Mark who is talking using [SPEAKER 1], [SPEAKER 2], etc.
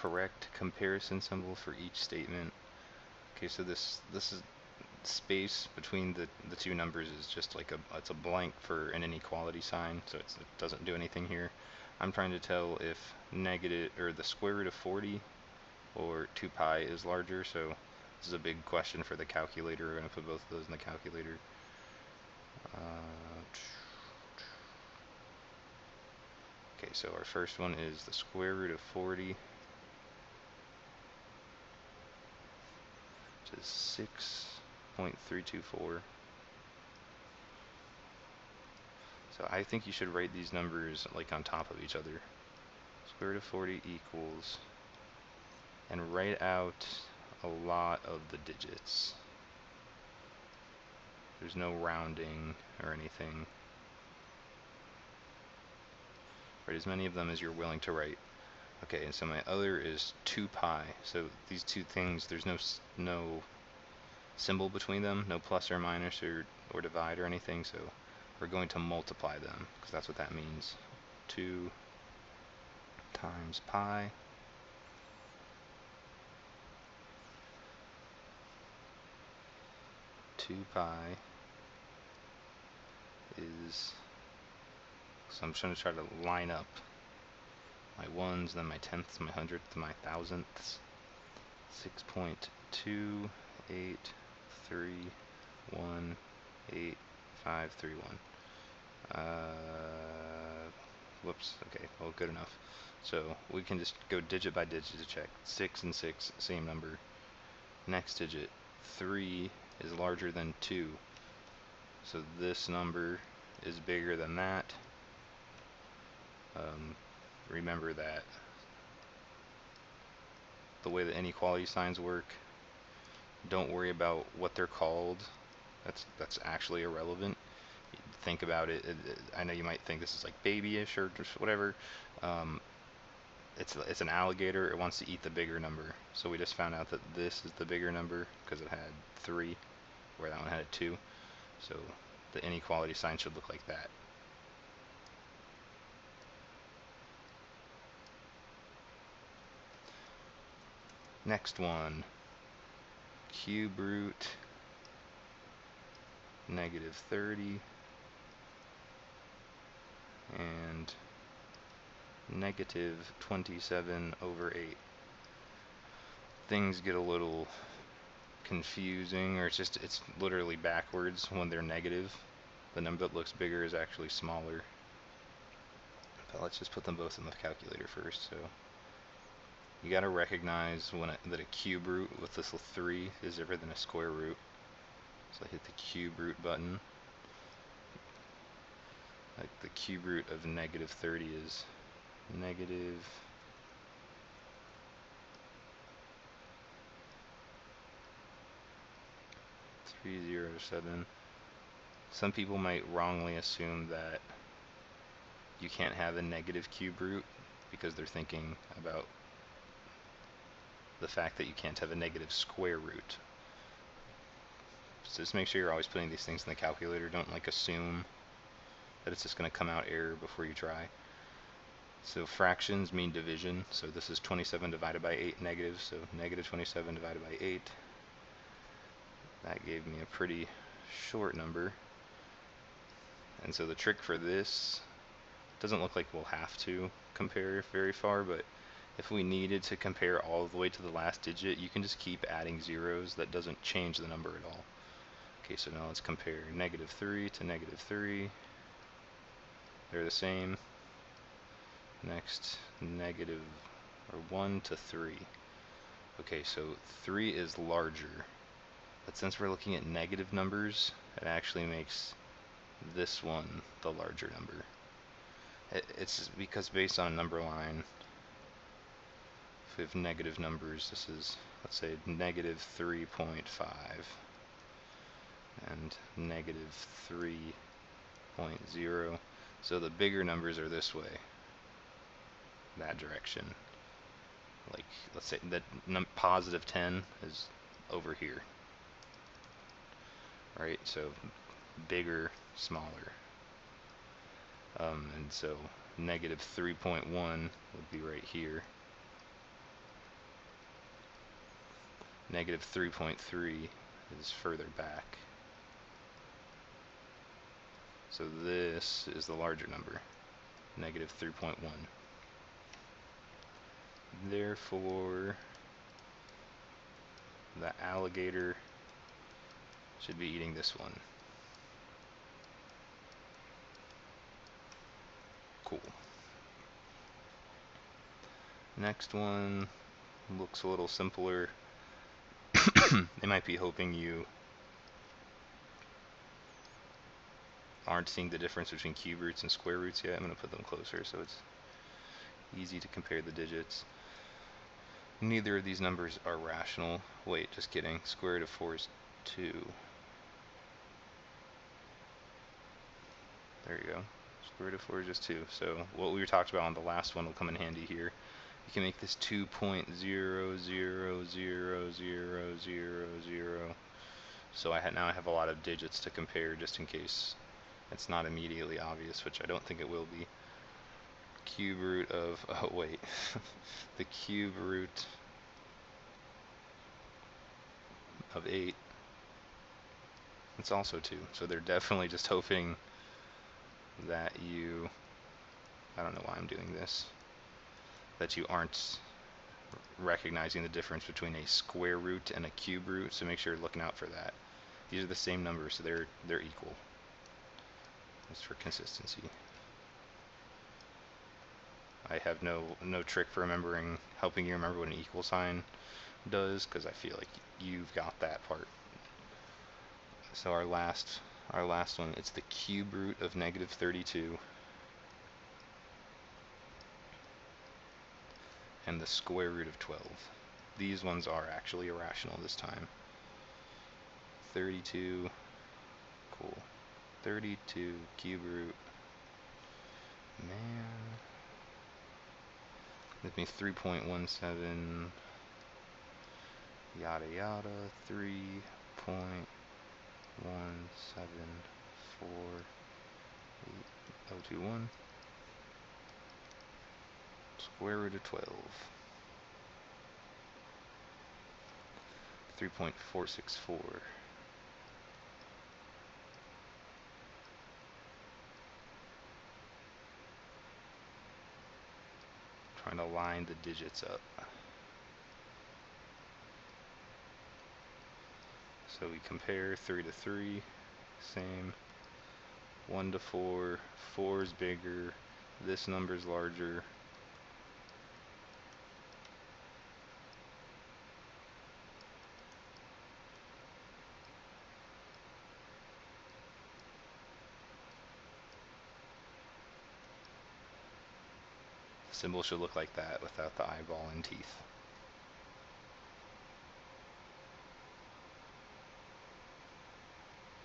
[SPEAKER 1] correct comparison symbol for each statement. Okay, so this is space between the two numbers is just like it's a blank for an inequality sign, so it doesn't do anything here. I'm trying to tell if negative or the square root of 40 or 2 pi is larger, so this is a big question for the calculator. We're going to put both of those in the calculator. Okay, so our first one is the square root of 40, which is 6.324. So I think you should write these numbers like on top of each other. Square root of 40 equals, and write out a lot of the digits. There's no rounding or anything. Write as many of them as you're willing to write. Okay, and so my other is 2 pi. So these two things, there's no symbol between them, no plus or minus or divide or anything, so we're going to multiply them, because that's what that means. 2 times pi is, so I'm just going to try to line up my ones, then my tenths, my hundredths, my thousandths. 6.283185531. Whoops, okay, well, good enough. So we can just go digit by digit to check. 6 and 6, same number. Next digit, 3 is larger than 2. So this number is bigger than that. Remember that the way the inequality signs work, don't worry about what they're called. That's actually irrelevant. Think about it. I know you might think this is like babyish or just whatever. It's an alligator. It wants to eat the bigger number. So we just found out that this is the bigger number because it had 3, where that one had a 2. So the inequality sign should look like that. Next one, cube root -30 and -27/8. Things get a little confusing, or it's literally backwards when they're negative. The number that looks bigger is actually smaller. But let's just put them both in the calculator first. So you got to recognize that a cube root with this 3 is different than a square root. So I hit the cube root button. Like the cube root of -30 is negative 307. Some people might wrongly assume that you can't have a negative cube root because they're thinking about the fact that you can't have a negative square root. So just make sure you're always putting these things in the calculator. Don't like assume that it's just going to come out error before you try. So fractions mean division. So this is 27 divided by 8 negative. So -27 divided by 8. That gave me a pretty short number. And so the trick for this, doesn't look like we'll have to compare very far, but if we needed to compare all the way to the last digit, you can just keep adding zeros. That doesn't change the number at all. Okay, so now let's compare -3 to -3. They're the same. Next, -1 to 3. Okay, so 3 is larger. But since we're looking at negative numbers, it actually makes this one the larger number. It's because based on a number line, if we have negative numbers, this is, let's say, -3.5 and -3.0. So the bigger numbers are this way, that direction. Like, let's say that +10 is over here. Right, so bigger, smaller. And so -3.1 would be right here. Negative 3.3 is further back. So this is the larger number, negative 3.1. Therefore, the alligator should be eating this one. Cool. Next one looks a little simpler. They might be hoping you aren't seeing the difference between cube roots and square roots yet. I'm going to put them closer so it's easy to compare the digits. Neither of these numbers are rational. Wait, just kidding. Square root of 4 is 2. There you go. Square root of 4 is just 2. So what we talked about on the last one will come in handy here. You can make this 2.0000000. So now I have a lot of digits to compare just in case it's not immediately obvious, which I don't think it will be. Cube root of, oh wait, the cube root of 8, it's also 2. So they're definitely just hoping that you, I don't know why I'm doing this, that you aren't recognizing the difference between a square root and a cube root, so make sure you're looking out for that. These are the same numbers, so they're equal. Just for consistency. I have no trick for helping you remember what an equal sign does, because I feel like you've got that part. So our last one, it's the cube root of negative 32 and the square root of 12. These ones are actually irrational this time. 32, cool. 32 cube root, man. That means 3.17, yada yada, 3.1748021, square root of 12, 3.464. Trying to line the digits up. So we compare 3 to 3, same. 1 to 4, 4 is bigger, this number's larger. The symbol should look like that without the eyeball and teeth.